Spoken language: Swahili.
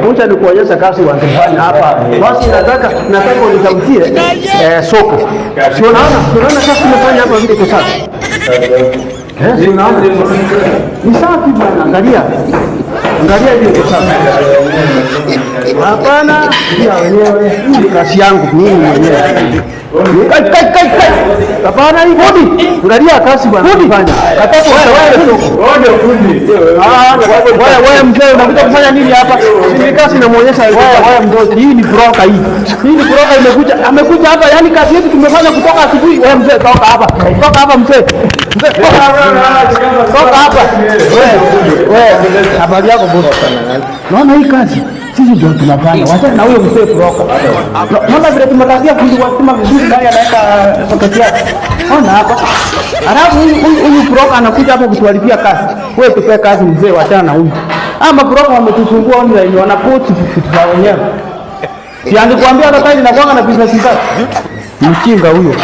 Kuja ni kuonyesha kazi wanafanya hapa. Basi nataka unitamkie soko. Si unaona kazi tunafanya hapa vile kwa sasa. Si unaona? Ni safi bwana, angalia hiyo kwa sasa. Hapana, pia wenyewe ni kazi yangu mimi mwenyewe. Kai. Hapana hii bodi. Angalia kazi bwana unafanya. Kataka wewe fundi. Wewe mzee unakuja kufanya nini hapa? Si kazi inamuonyesha wewe mdogo. Hii ni broker hii. Hii ni broker amekuja hapa, yani kazi yetu tumefanya kutoka asubuhi. Wewe mzee toka hapa. Toka hapa mzee. Toka hapa. Wewe habari yako boss. Naona hii kazi sisi ndio tunafanya. Wacha na huyo mzee broker. Naona vile tumekatia fundi wa stima vizuri ndani anaweka soketi yake. Ona hapa. Alafu huyu broker anakuja hapo kutuharibia kazi. Wewe tupe kazi mzee, wachana na huyu. Ama broker wametusumbua online, wanapoti vitu za wenyewe. Si angekuambia hata kazi inakuanga na business zake. Mchinga huyo.